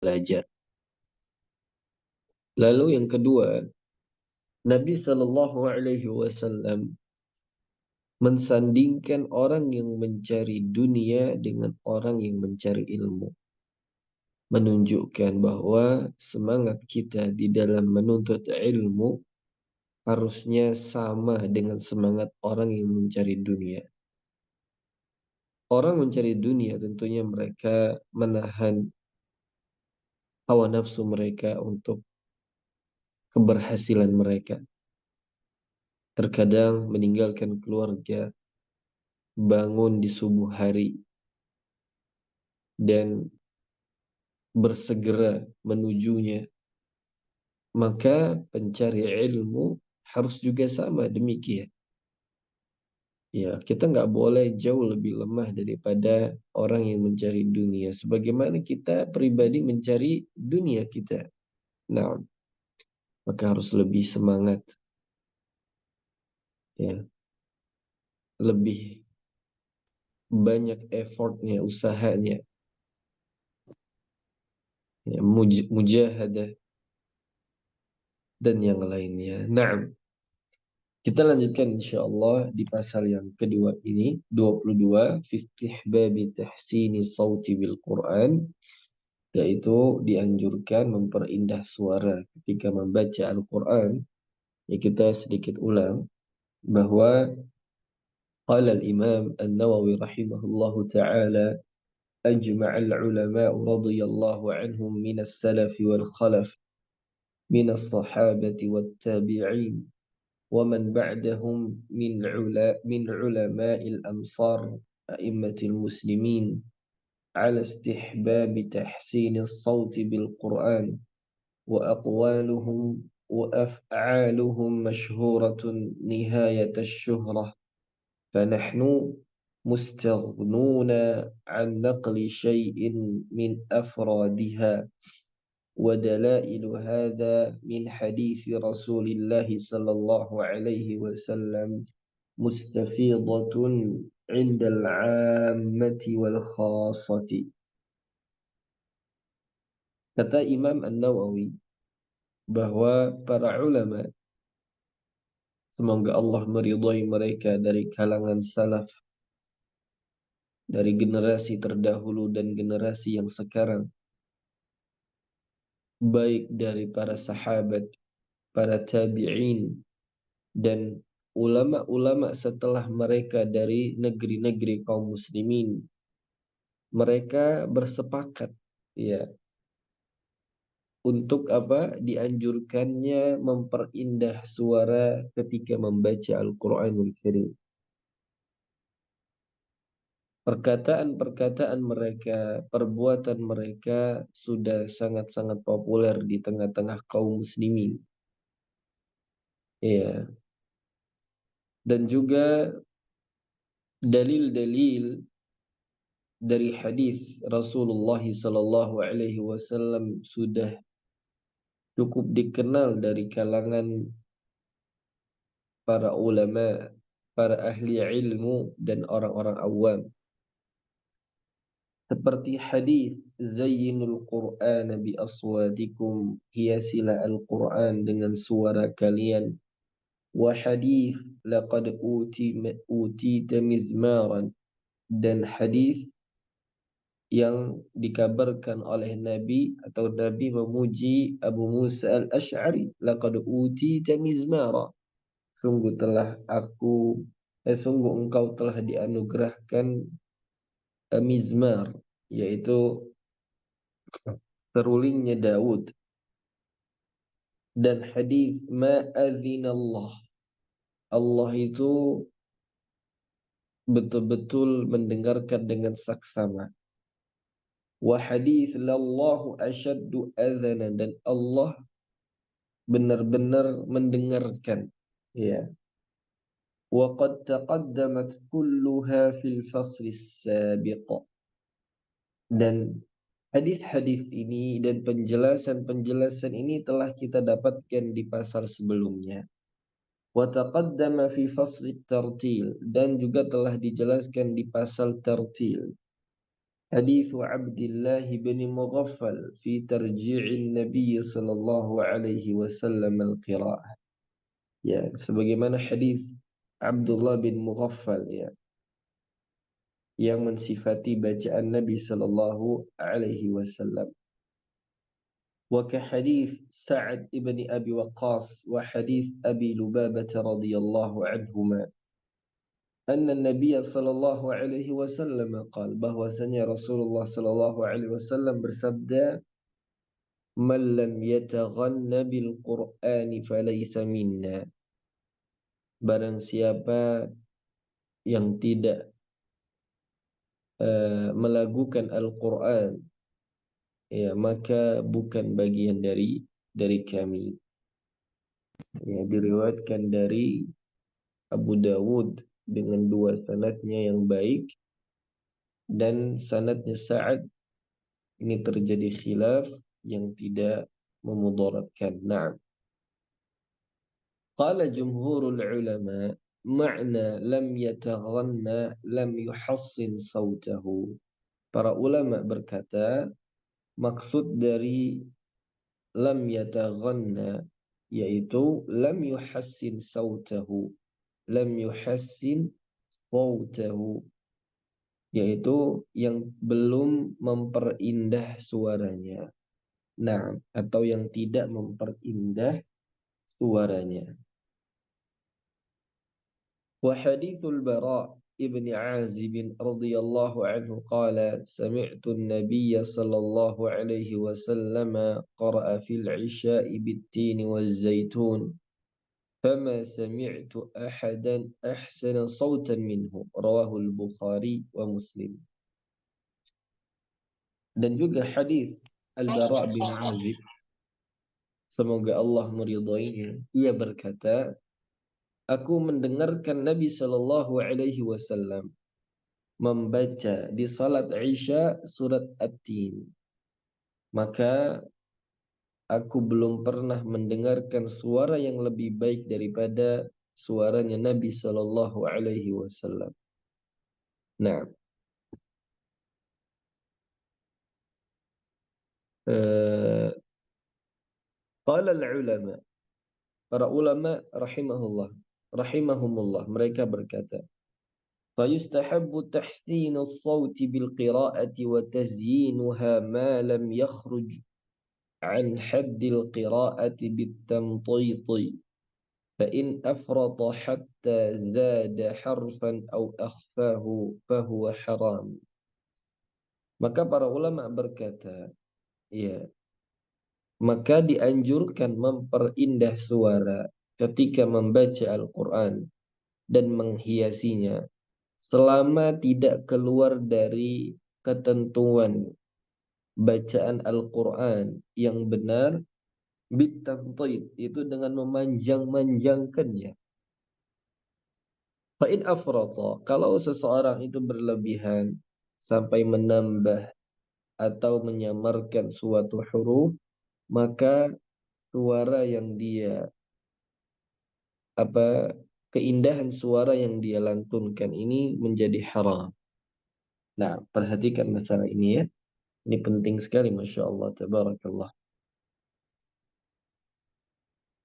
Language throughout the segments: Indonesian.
belajar. Lalu yang kedua, Nabi Shallallahu Alaihi Wasallam mensandingkan orang yang mencari dunia dengan orang yang mencari ilmu, menunjukkan bahwa semangat kita di dalam menuntut ilmu harusnya sama dengan semangat orang yang mencari dunia. Orang mencari dunia tentunya mereka menahan hawa nafsu mereka untuk keberhasilan mereka. Terkadang meninggalkan keluarga, bangun di subuh hari, dan bersegera menujunya. Maka pencari ilmu harus juga sama demikian. Ya, kita nggak boleh jauh lebih lemah daripada orang yang mencari dunia. Sebagaimana kita pribadi mencari dunia kita. Nah, maka harus lebih semangat. Ya, lebih banyak effortnya, usahanya. Ya, mujahadah dan yang lainnya. Nah, kita lanjutkan insyaallah di pasal yang kedua ini, 22, fi istihbabi tahsini sauti bil Quran, yaitu dianjurkan memperindah suara ketika membaca Al-Quran. Ya, kita sedikit ulang bahwa qala al-Imam An-Nawawi rahimahullahu ta'ala ajma'a al-ulama'u radiyallahu anhum min as-salaf wal khalaf min as-sahabati wat tabi'in ومن بعدهم من علماء الأمصار أئمة المسلمين على استحباب تحسين الصوت بالقرآن وأقوالهم وأفعالهم مشهورة نهاية الشهرة فنحن مستغنون عن نقل شيء من أفرادها ودلائل هذا من حديث رسول الله صلى الله عليه وسلم مستفيضة عند العامة والخاصة. Kata Imam An-Nawawi bahwa para ulama, semoga Allah meridhai mereka, dari kalangan salaf, dari generasi terdahulu dan generasi yang sekarang, baik dari para sahabat, para tabi'in, dan ulama-ulama setelah mereka dari negeri-negeri kaum muslimin, mereka bersepakat ya untuk apa? Dianjurkannya memperindah suara ketika membaca Al-Qur'anul Karim. Perkataan-perkataan mereka, perbuatan mereka sudah sangat-sangat populer di tengah-tengah kaum muslimin. Ya, dan juga dalil-dalil dari hadis Rasulullah sallallahu alaihi wasallam sudah cukup dikenal dari kalangan para ulama, para ahli ilmu dan orang-orang awam. Seperti hadis Zayyinul Qur'an bi aswatikum, hiasilah Al-Quran dengan suara kalian. Wa hadis laqad utita mizmaran, dan hadis yang dikabarkan oleh Nabi atau Nabi memuji Abu Musa al-Ash'ari, laqad utita mizmara, sungguh engkau telah dianugerahkan mizmar, yaitu terulingnya Daud. Dan hadis ma azinallah, Allah itu betul-betul mendengarkan dengan saksama. Wa hadis lallahu asyaddu azana, dan Allah benar-benar mendengarkan. Ya. Wa qad taqaddamat kulluha fil fasli sabiq. Dan hadis-hadis ini dan penjelasan-penjelasan ini telah kita dapatkan di pasal sebelumnya. Wa taqaddama fi fasli tartil, dan juga telah dijelaskan di pasal tartil. Hadits Abdullah bin Mughaffal fi tarji'in Nabi sallallahu alaihi wasallam al-qira'ah. Ya, sebagaimana hadis Abdullah bin Mughaffal ya, yang mensifati bacaan Nabi sallallahu alaihi wasallam. Wa ka hadis Sa'ad ibn Abi Waqqas wa hadis Abi Lubabah radhiyallahu anhuma. Anna Nabi sallallahu alaihi wasallam qala, bahwasanya Rasulullah sallallahu alaihi wasallam bersabda, "Man lam yataghanna bil Qur'ani falaysa minna." Barang siapa yang tidak melagukan Al-Quran, ya maka bukan bagian dari kami. Ya, diriwayatkan dari Abu Dawud dengan dua sanadnya yang baik, dan sanadnya Sa'ad ini terjadi khilaf yang tidak memudaratkan. Nah, qala jumhurul ulama ma'na lam yataghanna lam yuhassin sautahu. Para ulama berkata, maksud dari lam yataghanna yaitu lam yuhassin sautahu, lam yuhassin sautahu, yaitu yang belum memperindah suaranya. Nah, atau yang tidak memperindah suaranya. Wa hadithul Bara' ibn Azib radhiyallahu anhu qala sami'tu an-nabiy sallallahu alaihi wasallam qara'a fil 'isha'i bit-tin waz-zaitun fama sami'tu ahadan ahsana sautan minhu, rawahu al-Bukhari wa Muslim. Dan juga hadis Al-Bara' bin Azib, semoga Allah meridainya, ia berkata, aku mendengarkan Nabi Shallallahu Alaihi Wasallam membaca di salat Isya surat At-Tin. Maka aku belum pernah mendengarkan suara yang lebih baik daripada suaranya Nabi Shallallahu Alaihi Wasallam. Nah, qala al-ulama, para ulama rahimahumullah, mereka berkata, فيستحب تحسين الصوت بالقراءة وتزيينها ما لم يخرج عن حد القراءة بالتمطيط فإن أفرط حتى زاد حرفا أو أخفاه فهو حرام. Maka para ulama berkata, ya, maka dianjurkan memperindah suara ketika membaca Al-Quran dan menghiasinya, selama tidak keluar dari ketentuan bacaan Al-Quran yang benar, bitamtid, itu dengan memanjang-manjangkannya. Fa'in afrata, kalau seseorang itu berlebihan sampai menambah atau menyamarkan suatu huruf, maka suara yang dia keindahan suara yang dia lantunkan ini menjadi haram. Nah, perhatikan masalah ini ya. Ini penting sekali, Masya Allah, tabarakallah.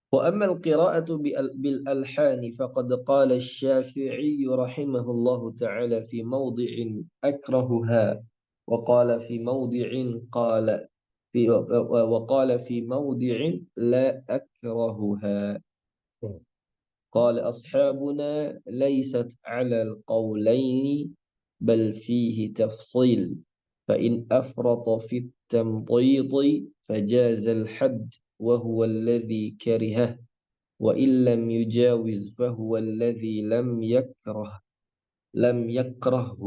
وأما القراءة بالألحان فقد قال الشافعي رحمه الله تعالى في موضع أكرهها، وقال في موضع لا أكرهها. قال أصحابنا ليست على القولين بل فيه تفصيل، فإن أفرط في التمطيط فجاز الحد وهو الذي كرهه، وإن لم يجاوز فهو الذي لم يكرهه.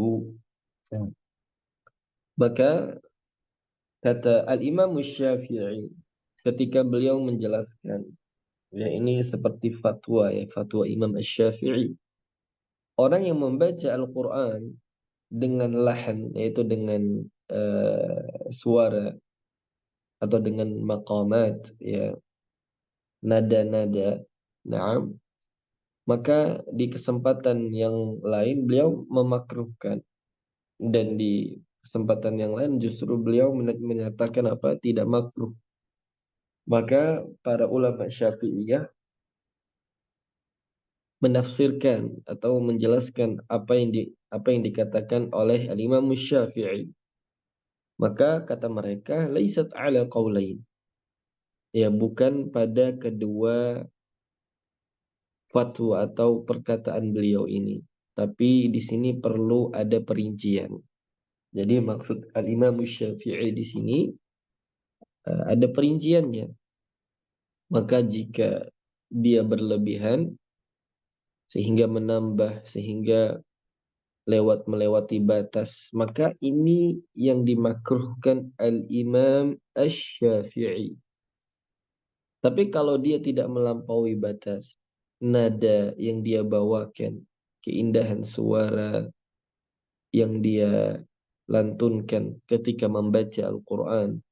Maka kata Al-Imam Syafi'i ketika beliau menjelaskan, ya ini seperti fatwa ya, fatwa Imam Syafi'i, orang yang membaca Al-Quran dengan lahan, yaitu dengan suara atau dengan maqamat, ya, nada-nada, na'am, maka di kesempatan yang lain beliau memakruhkan dan kesempatan yang lain justru beliau menyatakan apa? Tidak makruh. Maka para ulama Syafi'iyah menafsirkan atau menjelaskan apa yang dikatakan oleh Al-Imam Syafi'i. Maka kata mereka, laisat ala qaulain. Ya, bukan pada kedua fatwa atau perkataan beliau ini. Tapi di sini perlu ada perincian. Jadi maksud Al-Imam Syafi'i di sini ada perinciannya. Maka jika dia berlebihan sehingga melewati batas, maka ini yang dimakruhkan Al-Imam Asy-Syafi'i. Tapi kalau dia tidak melampaui batas, nada yang dia bawakan, keindahan suara yang dia lantunkan ketika membaca Al-Quran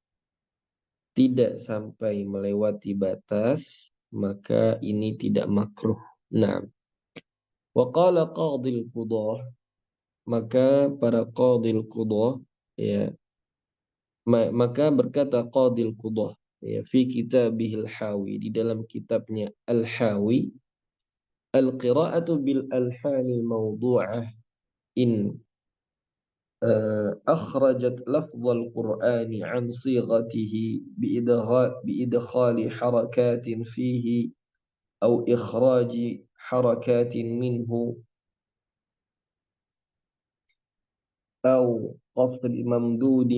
tidak sampai melewati batas, maka ini tidak makruh. Nah, wa qala qadhil qudah, maka para qadhil qudah, ya, maka berkata qadhil qudah, ya, fi kitabihil hawi, di dalam kitabnya Al-Hawi, al-qira'atu bil alhanil mawdu'ah in أخرجت لفظ القرآن عن صيغته بإدخال حركات فيه أو إخراج حركات منه أو قصر ممدود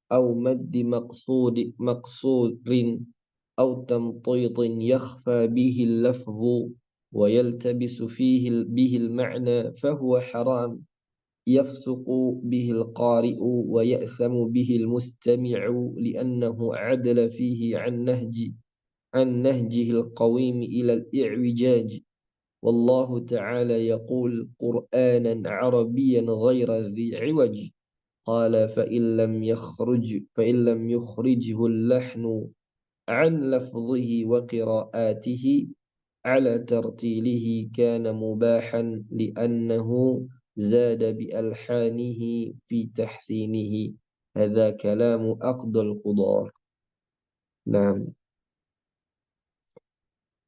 أو مد مقصود أو تمطيط يخفى به اللفظ ويلتبس فيه به المعنى فهو حرام يفسق به القارئ ويأثم به المستمع لأنه عدل فيه عن نهجه القويم إلى الإعوجاج. والله تعالى يقول قرآنا عربيا غير ذي عوج. قال فإن لم يخرجه اللحن عن لفظه وقراءاته على ترتيله كان مباحا لأنه زاد بألحانه في تحسينه. هذا كلام أقضى القضاة. Nah,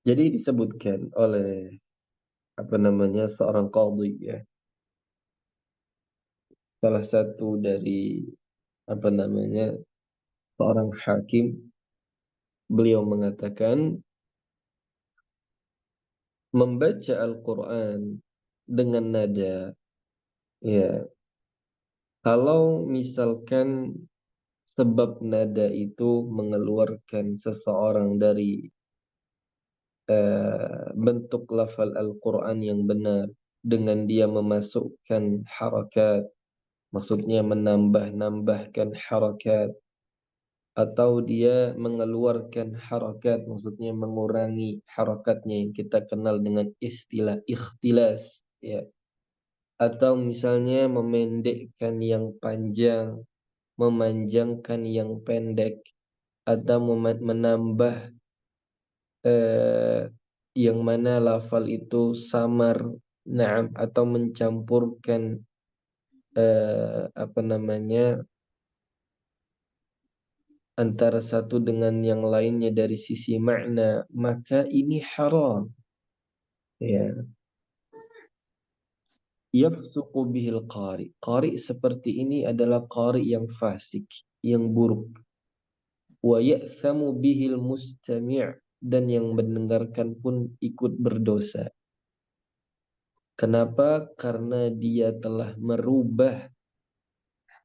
jadi disebutkan oleh seorang qadhi, ya, salah satu dari seorang hakim, beliau mengatakan membaca Al-Quran dengan nada, ya, kalau misalkan sebab nada itu mengeluarkan seseorang dari bentuk lafal Al-Quran yang benar dengan dia memasukkan harakat, maksudnya menambah-nambahkan harakat, atau dia mengeluarkan harakat, maksudnya mengurangi harakatnya yang kita kenal dengan istilah ikhtilas, ya, atau misalnya memendekkan yang panjang, memanjangkan yang pendek, atau menambah yang mana lafal itu samar, na'am, atau mencampurkan eh, apa namanya antara satu dengan yang lainnya dari sisi makna, maka ini haram. Ya, yafsuqu bihil qari. Qari seperti ini adalah qari yang fasik, yang buruk. Wa ya'thamu bihil mustami', dan yang mendengarkan pun ikut berdosa. Kenapa? Karena dia telah merubah,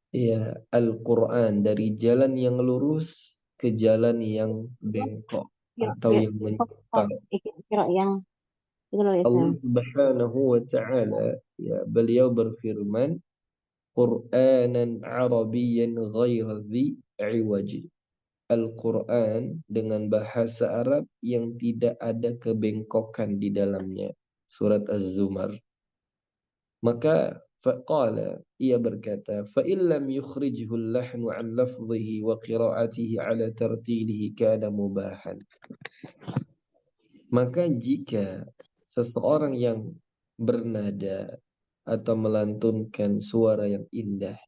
ya, Al-Quran dari jalan yang lurus ke jalan yang bengkok atau yang menyimpang. Kira yang itu loh ya. Allah Subhanahu wa taala, ya, beliau berfirman, Qur'anan Arabiyyan ghaira dhi iwaj. Al-Quran dengan bahasa Arab yang tidak ada kebengkokan di dalamnya. Surat Az-Zumar. Maka faqala, ia berkata, fa illam yukhrijhu al-lahnu an lafdhihi wa qira'atihi ala tartilihi kana mubahan. Maka jika seseorang yang bernada atau melantunkan suara yang indah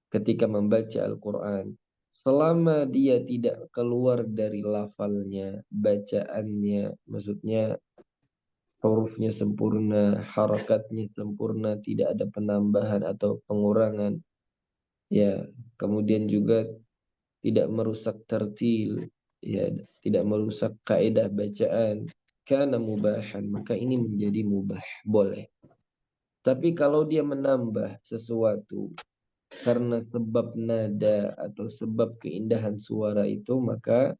ketika membaca Al-Quran. Selama dia tidak keluar dari lafalnya, bacaannya, maksudnya hurufnya sempurna, harakatnya sempurna, tidak ada penambahan atau pengurangan, ya, kemudian juga tidak merusak tertil, ya, tidak merusak kaidah bacaan, kana mubahan, maka ini menjadi mubah, boleh. Tapi kalau dia menambah sesuatu karena sebab nada atau sebab keindahan suara itu, maka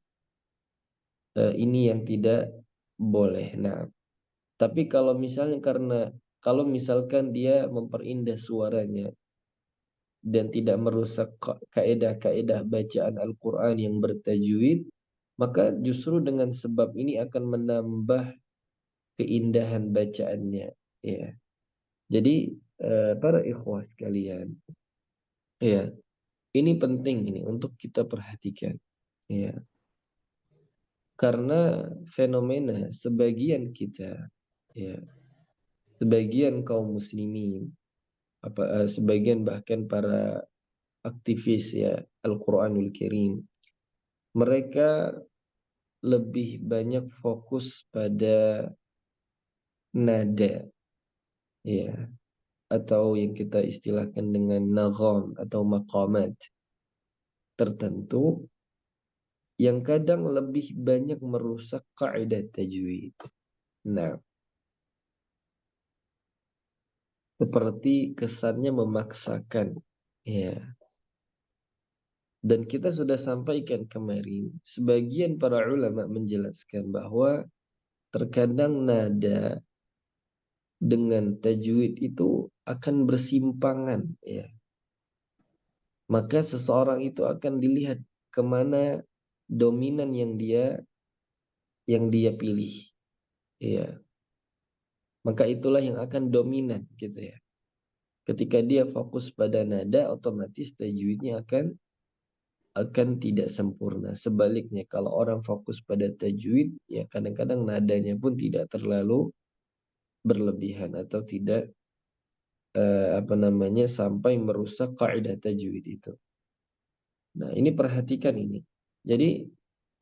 ini yang tidak boleh. Nah, tapi kalau misalkan dia memperindah suaranya dan tidak merusak kaedah-kaedah bacaan Al-Quran yang bertajwid, maka justru dengan sebab ini akan menambah keindahan bacaannya. Ya, jadi para ikhwah sekalian, ya, ini penting ini untuk kita perhatikan. Ya, karena fenomena ya, sebagian kaum muslimin, sebagian bahkan para aktivis ya Al-Quranul Karim, mereka lebih banyak fokus pada nada, ya, atau yang kita istilahkan dengan nagham atau maqamat tertentu yang kadang lebih banyak merusak kaidah tajwid. Nah, seperti kesannya memaksakan, ya. Dan kita sudah sampaikan kemarin, sebagian para ulama menjelaskan bahwa terkadang nada dengan tajwid itu akan bersimpangan, ya. Maka seseorang itu akan dilihat kemana dominan yang dia pilih, ya. Maka itulah yang akan dominan, gitu ya. Ketika dia fokus pada nada, otomatis tajwidnya akan tidak sempurna. Sebaliknya, kalau orang fokus pada tajwid, ya kadang-kadang nadanya pun tidak terlalu berlebihan atau tidak sampai merusak kaidah tajwid itu. Nah, ini perhatikan ini. Jadi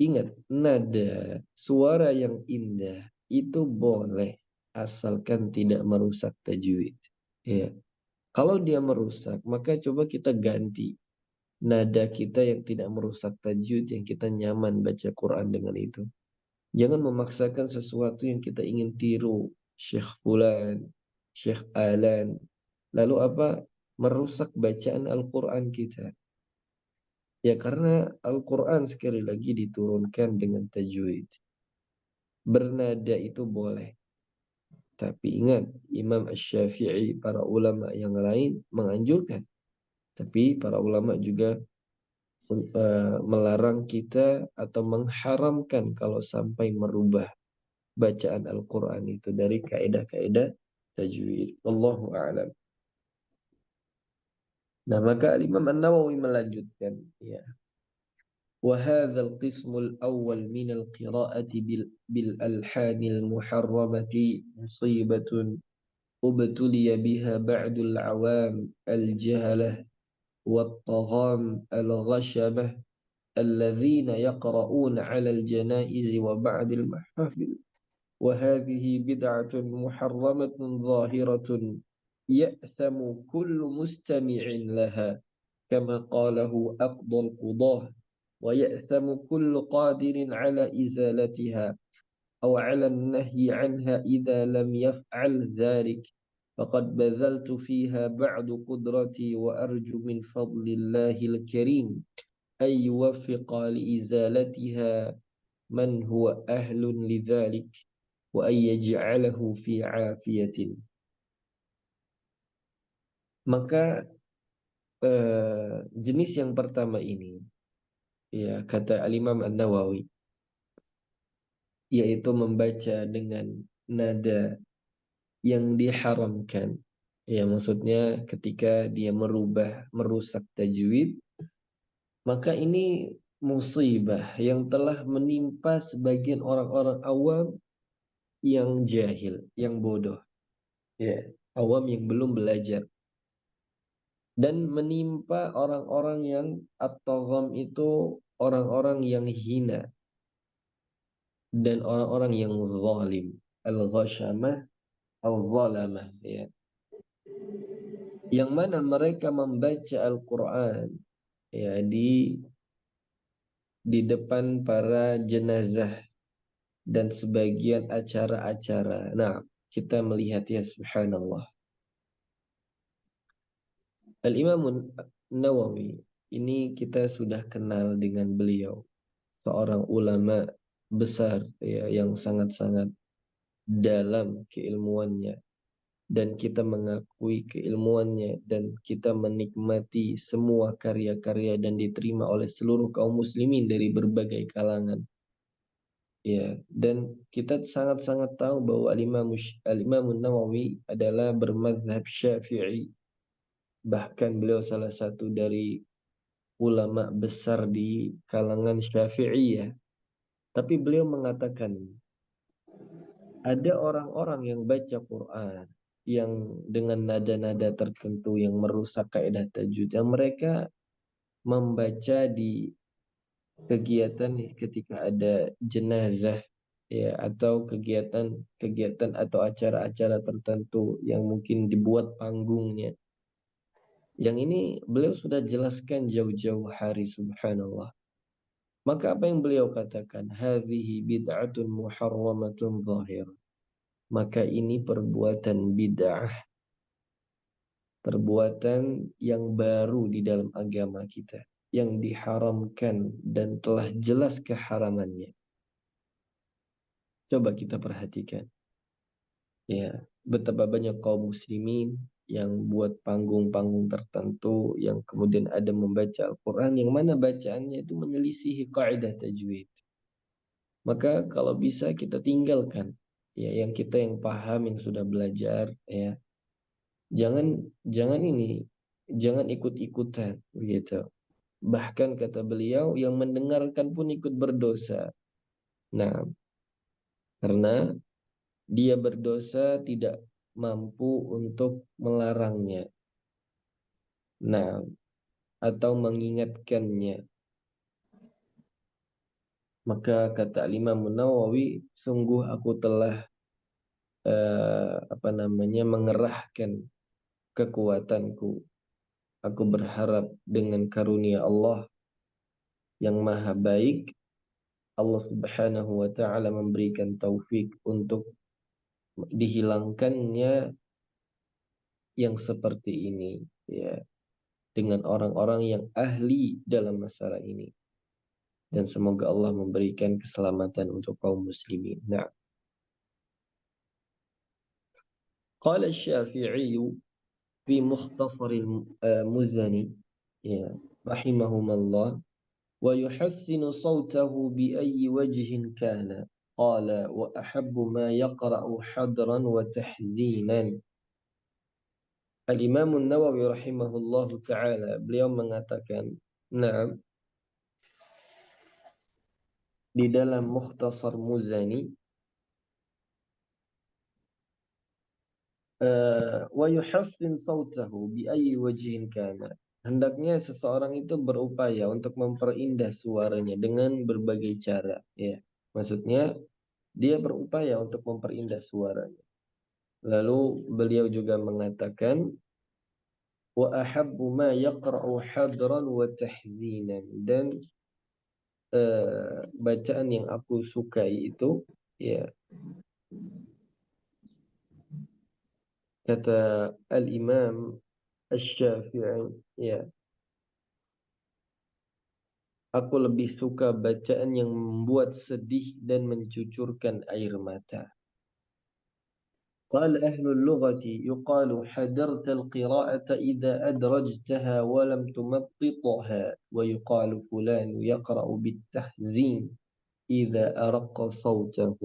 ingat, nada suara yang indah itu boleh asalkan tidak merusak tajwid. Ya. Kalau dia merusak, maka coba kita ganti nada kita yang tidak merusak tajwid, yang kita nyaman baca Quran dengan itu. Jangan memaksakan sesuatu yang kita ingin tiru Syekh Fulan, Syekh Alan. Lalu apa? Merusak bacaan Al-Quran kita. Ya karena Al-Quran sekali lagi diturunkan dengan tajwid. Bernada itu boleh. Tapi ingat, Imam Asy-Syafi'i, para ulama yang lain menganjurkan. Tapi para ulama juga melarang kita atau mengharamkan kalau sampai merubah bacaan Al-Quran itu dari kaidah-kaidah tajwid. Wallahu a'lam. Nah, maka Imam An-Nawawi melanjutkan, ya. وهذا القسم الأول من القراءة بالألحان المحرمة مصيبة ابتلي بها بعض العوام الجهلة والطغام الغشمة الذين يقرؤون على الجنائز وبعد المحافل، وهذه بدعة محرمة ظاهرة يأثم كل مستمع لها كما قاله أقضى القضاة، ويأثم كل قادر على إزالتها أو على النهي عنها إذا لم يفعل ذلك، فقد بذلت فيها بعض قدرتي وأرجو من فضل الله الكريم أن يوفق لإزالتها من هو أهل لذلك وأن يجعله في عافية. Maka jenis yang pertama ini, ya, kata Al-Imam An-Nawawi, yaitu membaca dengan nada yang diharamkan. Ya, maksudnya ketika dia merusak tajwid, maka ini musibah yang telah menimpa sebagian orang-orang awam yang jahil, yang bodoh. Ya, awam yang belum belajar. dan menimpa orang-orang yang at-tagham itu orang-orang yang hina dan orang-orang yang zalim. Al-ghashamah al-zalamah, ya. Yang mana mereka membaca Al-Quran, ya, di depan para jenazah dan sebagian acara-acara. Nah, kita melihat, ya, subhanallah. Al-Imam Nawawi, ini kita sudah kenal dengan beliau, seorang ulama besar, ya, yang sangat-sangat dalam keilmuannya, dan kita mengakui keilmuannya, dan kita menikmati semua karya-karya dan diterima oleh seluruh kaum muslimin dari berbagai kalangan. Ya, dan kita sangat-sangat tahu bahwa Al-Imam Nawawi adalah bermadzhab Syafi'i. Bahkan beliau salah satu dari ulama besar di kalangan Syafi'iyah. Tapi beliau mengatakan, ada orang-orang yang baca Quran yang dengan nada-nada tertentu yang merusak kaidah tajwid, yang mereka membaca di kegiatan ketika ada jenazah, ya, atau kegiatan atau acara-acara tertentu yang mungkin dibuat panggungnya. Yang ini beliau sudah jelaskan jauh-jauh hari, subhanallah. Maka apa yang beliau katakan? Hadhihi bid'atun muharramatun zahir. Maka ini perbuatan bid'ah, perbuatan yang baru di dalam agama kita, yang diharamkan dan telah jelas keharamannya. Coba kita perhatikan, ya, betapa banyak kaum muslimin yang buat panggung-panggung tertentu, yang kemudian ada membaca Al-Quran yang mana bacaannya itu menyelisihi kaidah tajwid. Maka kalau bisa kita tinggalkan, ya, yang kita yang paham, yang sudah belajar, ya, jangan jangan jangan ikut-ikutan begitu. Bahkan kata beliau, yang mendengarkan pun ikut berdosa. Nah, karena dia berdosa tidak mampu untuk melarangnya. Nah, atau mengingatkannya. Maka kata Imam Nawawi, sungguh aku telah mengerahkan kekuatanku. Aku berharap dengan karunia Allah yang maha baik, Allah Subhanahu wa taala memberikan taufik untuk dihilangkannya yang seperti ini, ya, dengan orang-orang yang ahli dalam masalah ini, dan semoga Allah memberikan keselamatan untuk kaum muslimin. Nah, qala Asy-Syafi'i fi Mukhtasar al-Muzani, ya, rahimahumallah, wa yuhassinu sawtahu bi ayyi wajhin kana. Qala wa ahabbu ma yaqra'u hadran wa tahzinan. Al-Imam Nawawi rahimahullahu taala, beliau mengatakan, nah, di dalam Mukhtasar Muzani, wa yuhassin sautahu bi ayyi wajhin kana. Hendaknya seseorang itu berupaya untuk memperindah suaranya dengan berbagai cara, ya. Maksudnya dia berupaya untuk memperindah suaranya. Lalu beliau juga mengatakan, wa ahabbu ma yaqra'u hadran wa tahzinan, dan bacaan yang aku sukai itu, ya, kata Al-Imam Asy-Syafi'i, ya, aku lebih suka bacaan yang membuat sedih dan mencucurkan air mata. قال أهل اللغة يقال حذرت القراءة إذا أدرجتها ولم تمططها، ويقال فلان يقرأ بالتحزين إذا أرق صوته.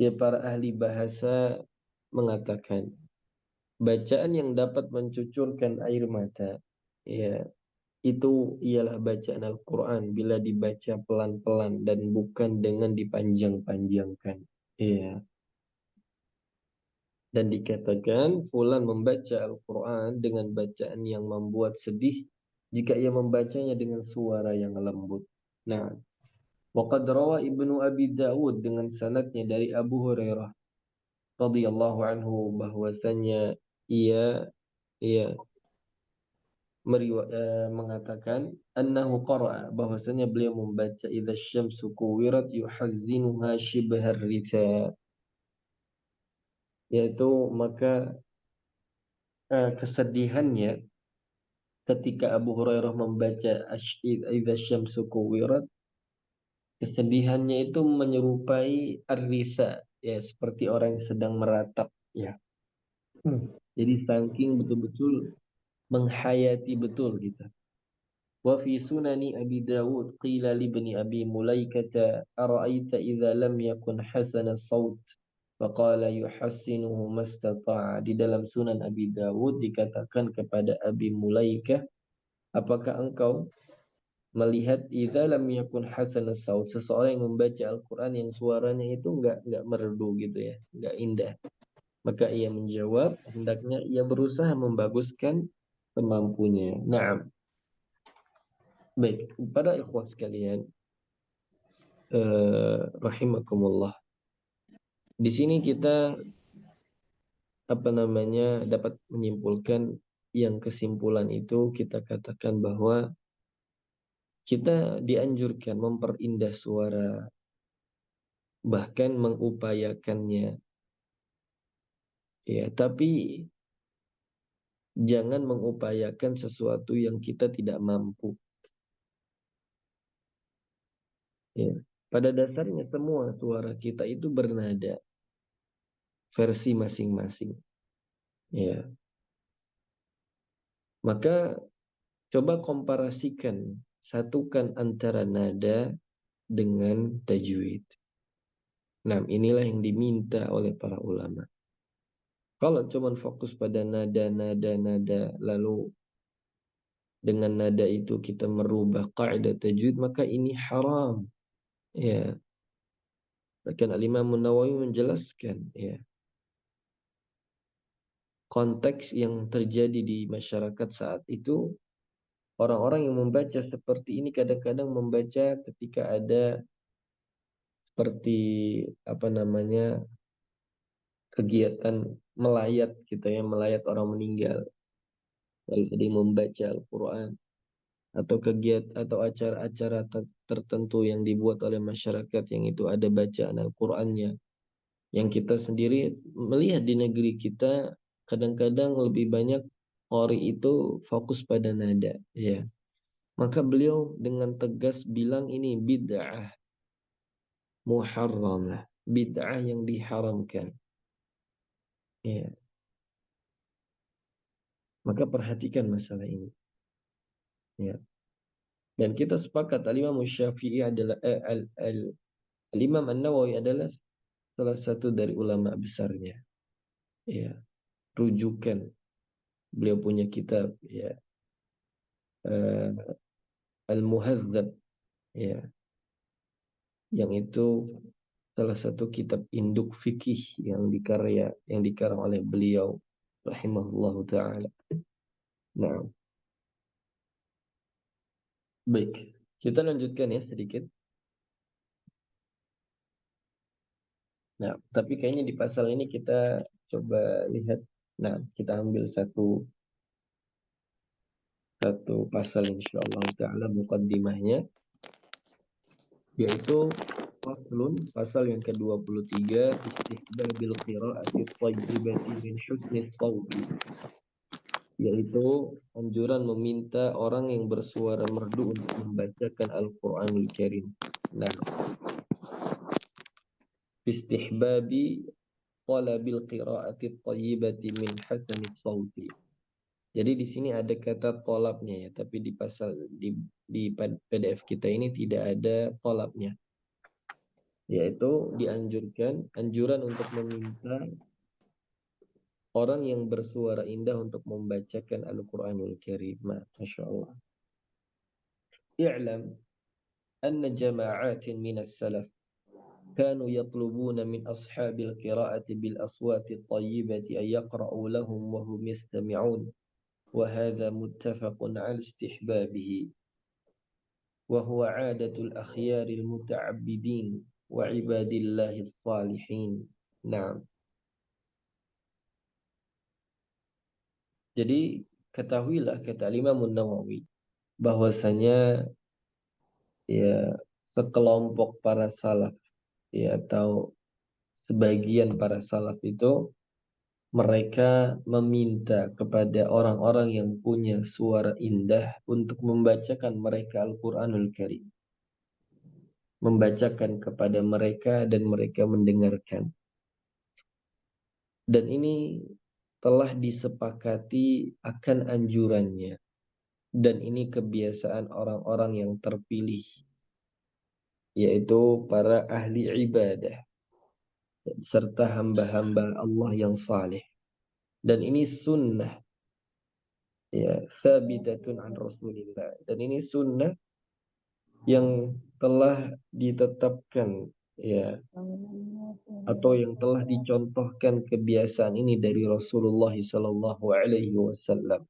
Ya, para ahli bahasa mengatakan bacaan yang dapat mencucurkan air mata, ya, itu ialah bacaan Al-Quran bila dibaca pelan-pelan dan bukan dengan dipanjang-panjangkan. Iya. Dan dikatakan fulan membaca Al-Quran dengan bacaan yang membuat sedih jika ia membacanya dengan suara yang lembut. Nah, waqad rawa Ibnu Abi Dawud dengan sanadnya dari Abu Hurairah radhiyallahu anhu bahwasanya ia ia mengatakan annahu qara'a bahwasanya beliau membaca idza syamsu kuwirat yuhazzinuha shibhar risa, yaitu maka kesedihannya ketika Abu Hurairah membaca idza syamsu kuwirat, kesedihannya itu menyerupai ar-risa, ya seperti orang yang sedang meratap, ya. Jadi saking betul-betul menghayati betul gitu. وفي سنن أبي داود قيل لابن أبي مليكة أرأيت إذا لم يكن حسن الصوت فقال يحسنه ما استطاع. Di dalam Sunan Abi Dawud dikatakan kepada Abi Mulaikah, apakah engkau melihat idza lam yakun hasan saut, seseorang yang membaca Al-Quran yang suaranya itu enggak merdu gitu ya, enggak indah. Maka ia menjawab, hendaknya ia berusaha membaguskan semampunya. Nah, baik, para ikhwah sekalian, rahimakumullah. Di sini kita apa namanya dapat menyimpulkan, yang kesimpulan itu kita katakan bahwa kita dianjurkan memperindah suara, bahkan mengupayakannya, ya, tapi jangan mengupayakan sesuatu yang kita tidak mampu, ya. Pada dasarnya semua suara kita itu bernada, versi masing-masing, ya. Maka coba komparasikan, satukan antara nada dengan tajwid. Nah, inilah yang diminta oleh para ulama. Kalau cuma fokus pada nada, lalu dengan nada itu kita merubah kaidah tajwid, maka ini haram. Ya, bahkan Al-Imam Nawawi menjelaskan, ya, konteks yang terjadi di masyarakat saat itu, orang-orang yang membaca seperti ini kadang-kadang membaca ketika ada seperti apa namanya kegiatan melayat gitu ya, melayat orang meninggal, lalu ada yang membaca Al-Quran, atau kegiatan atau acara-acara tertentu yang dibuat oleh masyarakat yang itu ada bacaan Al-Qur'annya, yang kita sendiri melihat di negeri kita kadang-kadang lebih banyak qari itu fokus pada nada, ya. Maka beliau dengan tegas bilang ini bid'ah muharramah, bid'ah yang diharamkan, ya. Maka perhatikan masalah ini, ya. Dan kita sepakat Al-Imam Syafi'i adalah Al-Imam An-Nawawi adalah salah satu dari ulama besarnya, ya. Rujukan, beliau punya kitab, ya, Al-Muhadzab, ya, yang itu salah satu kitab induk fikih yang dikarang oleh beliau rahimahullahu taala. Nah, baik, kita lanjutkan ya sedikit. Nah, tapi kayaknya di pasal ini kita coba lihat. Nah, kita ambil satu satu pasal insyaallah taala muqaddimahnya, yaitu faslun, pasal yang ke-23, istihbabil qiraati thayyibati min husni shawti, yaitu anjuran meminta orang yang bersuara merdu untuk membacakan Al-Qur'anul Karim. Nah, istihbabi talabil qiraati thayyibati min hasani shawti. Jadi di sini ada kata tolabnya ya, tapi di pasal di PDF kita ini tidak ada tolabnya, yaitu dianjurkan, anjuran untuk meminta orang yang bersuara indah untuk membacakan Al-Quranul Karim. Masya Allah. I'lam anna jama'atin minas salaf كانوا يطلبون من أصحاب القراءة بالأصوات الطيبة أن يقرأوا لهم وهم يستمعون وهذا متفق على استحبابه وهو عادة الأخيار المتعبدين وعباد الله الصالحين. Nah, jadi ketahuilah kata Imam Nawawi bahwasanya ya sekelompok para salaf ya atau sebagian para salaf itu mereka meminta kepada orang-orang yang punya suara indah untuk membacakan mereka Al-Quranul Karim, membacakan kepada mereka dan mereka mendengarkan. Dan ini telah disepakati akan anjurannya. Dan ini kebiasaan orang-orang yang terpilih, yaitu para ahli ibadah serta hamba-hamba Allah yang saleh. Dan ini sunnah, ya, sabitatun an Rasulillah. Dan ini sunnah yang telah ditetapkan, ya, atau yang telah dicontohkan kebiasaan ini dari Rasulullah sallallahu alaihi wasallam.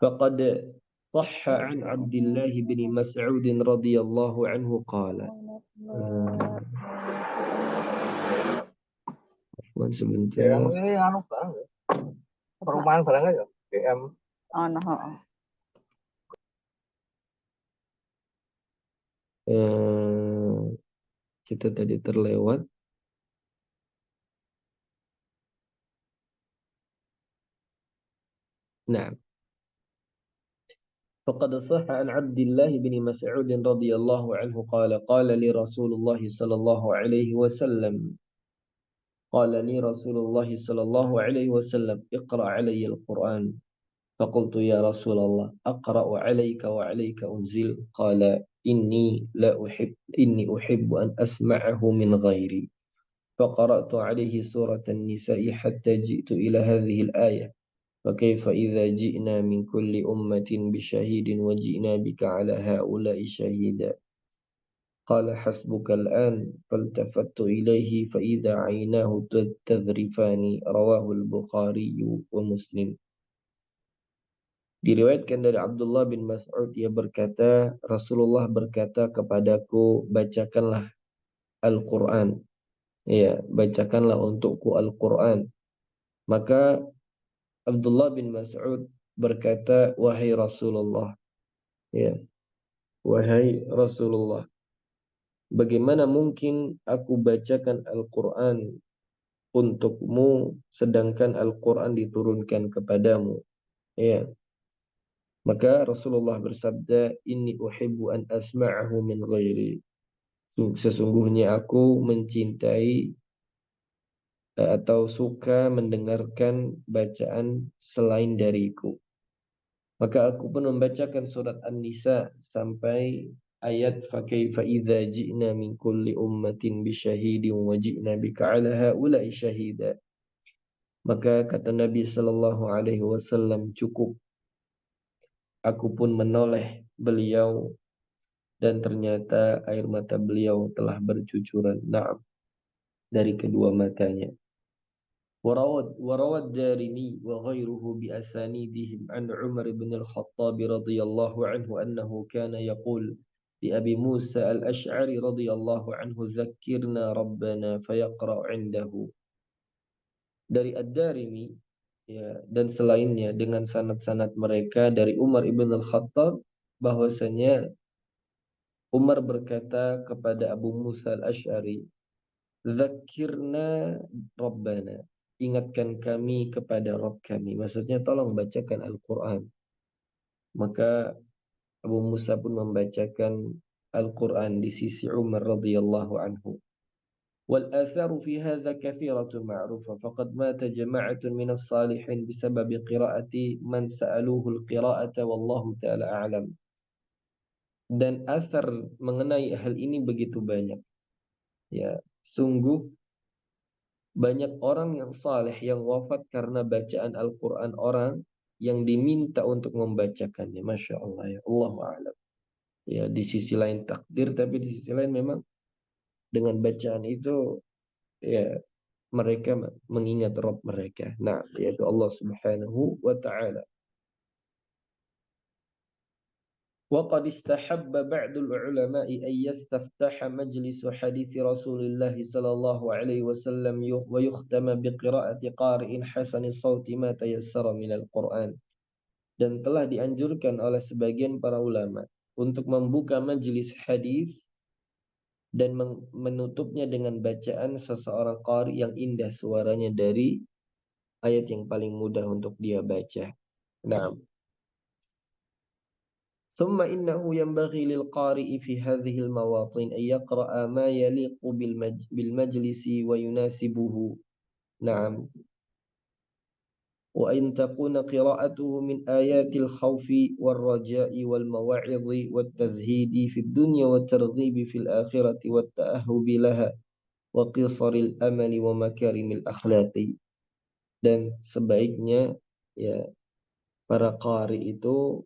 Faqad صح عن عبد الله بن مسعود رضي الله عنه قال sebentar. DM ini anu bang, perumahan barang aja. DM. Oh, no. Kita tadi terlewat. Nah, فقد صح عن عبد الله بن مسعود رضي الله عنه قال قال لي رسول الله صلى الله عليه وسلم قال لي رسول الله صلى الله عليه وسلم اقرأ علي القرآن فقلت يا رسول الله أقرأ عليك وعليك أنزل قال إني أحب أن أسمعه من غيري فقرأت عليه سورة النساء حتى جئت إلى هذه الآية فكيف إذا جئنا من كل أمة بشهيد وجئنا بك على هؤلاء شهيدا قال حسبك الآن فالتفت إليه فإذا عيناه تذرفان رواه البخاري ومسلم. Diriwayatkan dari Abdullah bin Mas'ud, ia berkata, Rasulullah berkata kepadaku, bacakanlah Al-Quran. Ya, bacakanlah untukku Al-Quran. Maka Abdullah bin Mas'ud berkata, wahai Rasulullah, ya, wahai Rasulullah, bagaimana mungkin aku bacakan Al-Quran untukmu sedangkan Al-Quran diturunkan kepadamu? Ya. Maka Rasulullah bersabda, inni uhibbu an asma'ahu min ghairi. Sesungguhnya aku mencintai atau suka mendengarkan bacaan selain dariku. Maka aku pun membacakan surat An-Nisa sampai ayat fakaifa idza ji'na min kulli ummatin bisyahidin wa ji'na bika 'ala haula'i syahida. Maka kata Nabi sallallahu alaihi wasallam, cukup. Aku pun menoleh beliau dan ternyata air mata beliau telah bercucuran. Naam, dari kedua matanya. وروى الدارمي وغيره بأسانيدهم عن عمر بن الخطاب رضي الله عنه أنه كان يقول لأبي موسى الأشعري رضي الله عنه ذكرنا ربنا فيقرأ عنده. Dari Ad-Darimi, ya, dan selainnya dengan sanad-sanad mereka dari Umar ibn al-Khattab bahwasanya Umar berkata kepada Abu Musa al-Ash'ari, Zakirna Rabbana, ingatkan kami kepada Rabb kami. Maksudnya tolong bacakan Al-Quran. Maka Abu Musa pun membacakan Al-Quran di sisi Umar radhiyallahu anhu. والآثار في هذا كثيرة معروفة فقد مات جماعة من الصالحين بسبب قراءة من سألوه القراءة والله تعالى أعلم. Dan asar mengenai hal ini begitu banyak. Ya, sungguh banyak orang yang saleh yang wafat karena bacaan Al-Quran orang yang diminta untuk membacakannya. Masya Allah, ya, Allahu a'lam. Ya, di sisi lain takdir, tapi di sisi lain memang dengan bacaan itu ya mereka mengingat Rabb mereka. Nah, yaitu Allah Subhanahu wa taala. وقد استحب بعض العلماء أن يستفتح مجلس حديث رسول الله صلى الله عليه وسلم ويختم بقراءة قارئ حسن الصوت ما تيسر من القرآن. Dan telah dianjurkan oleh sebagian para ulama untuk membuka majelis hadis dan menutupnya dengan bacaan seseorang qari yang indah suaranya dari ayat yang paling mudah untuk dia baca. Nah, ثم إنه ينبغي للقارئ في هذه المواطن أن يقرأ ما يليق بالمجلس ويناسبه. نعم. وأن تكون قراءته من آيات الخوف والرجاء والمواعظ والتزهيد في الدنيا والترغيب في الآخرة والتأهب لها وقصر الأمل ومكارم الأخلاق. Dan sebaiknya ya para qari itu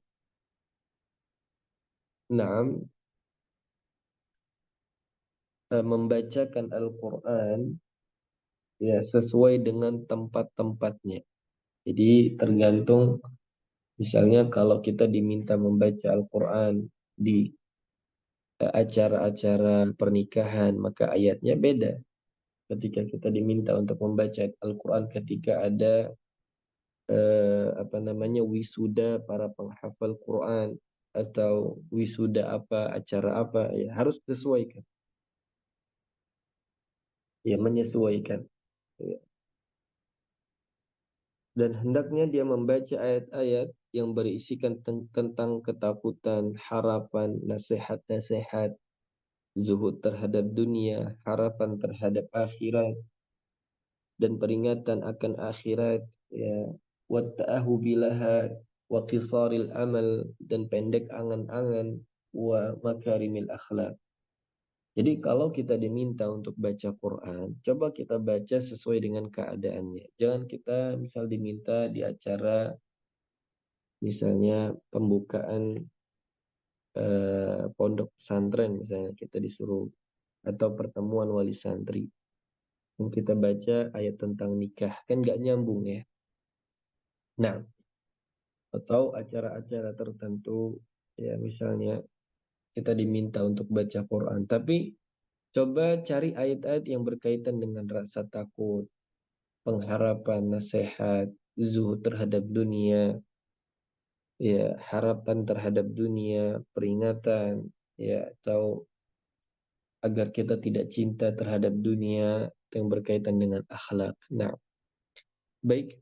membacakan Al-Quran ya sesuai dengan tempat-tempatnya. Jadi tergantung, misalnya kalau kita diminta membaca Al-Quran di acara-acara pernikahan, maka ayatnya beda. Ketika kita diminta untuk membaca Al-Quran ketika ada wisuda para penghafal Quran atau wisuda apa, acara apa, ya harus disesuaikan. Ya, menyesuaikan. Ya. Dan hendaknya dia membaca ayat-ayat yang berisikan tentang ketakutan, harapan, nasihat-nasihat, zuhud terhadap dunia, harapan terhadap akhirat, dan peringatan akan akhirat, ya, wa ta'ahubi laha, wa qisaril amal, dan pendek angan-angan, wa makarimil akhlak. Jadi kalau kita diminta untuk baca Quran, coba kita baca sesuai dengan keadaannya. Jangan kita misal diminta di acara misalnya pembukaan pondok pesantren, misalnya kita disuruh, atau pertemuan wali santri, yang kita baca ayat tentang nikah, kan nggak nyambung ya. Nah, atau acara-acara tertentu, ya misalnya kita diminta untuk baca Quran, tapi coba cari ayat-ayat yang berkaitan dengan rasa takut, pengharapan, nasihat, zuhud terhadap dunia, ya harapan terhadap dunia, peringatan, ya atau agar kita tidak cinta terhadap dunia yang berkaitan dengan akhlak. Nah, baik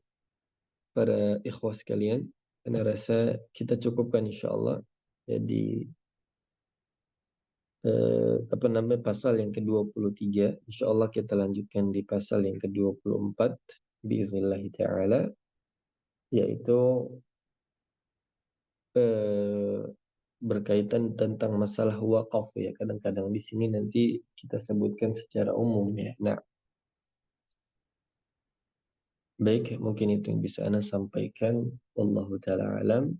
para ikhwah sekalian, saya rasa kita cukupkan insyaallah. Jadi pasal yang ke-23. Insyaallah kita lanjutkan di pasal yang ke-24 biiznillah taala, yaitu berkaitan tentang masalah wakaf ya. Kadang-kadang di sini nanti kita sebutkan secara umum ya. Nah, baik, mungkin itu yang bisa Ana sampaikan. Wallahu taala alam.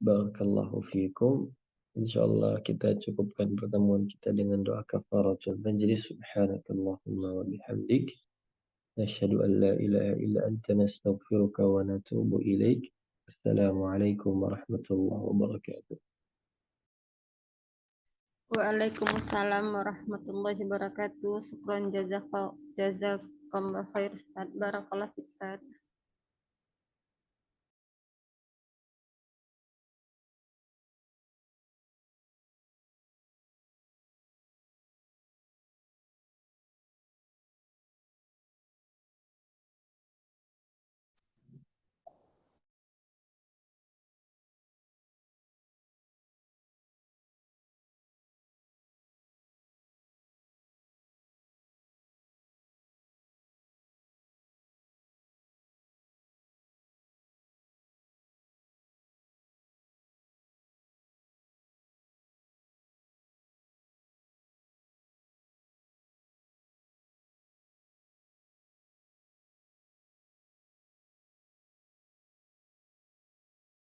Barakallahu fiikum. Insyaallah kita cukupkan pertemuan kita dengan doa kafaratul majlis. Subhanakallahumma wa bihamdik, nashhadu an la ilaha illa anta, nastaghfiruka wa natubu ilaik. Assalamualaikum warahmatullahi wabarakatuh. Waalaikumsalam warahmatullahi wabarakatuh. Syukran jazakallah khair Ustaz. Barakallah Ustaz.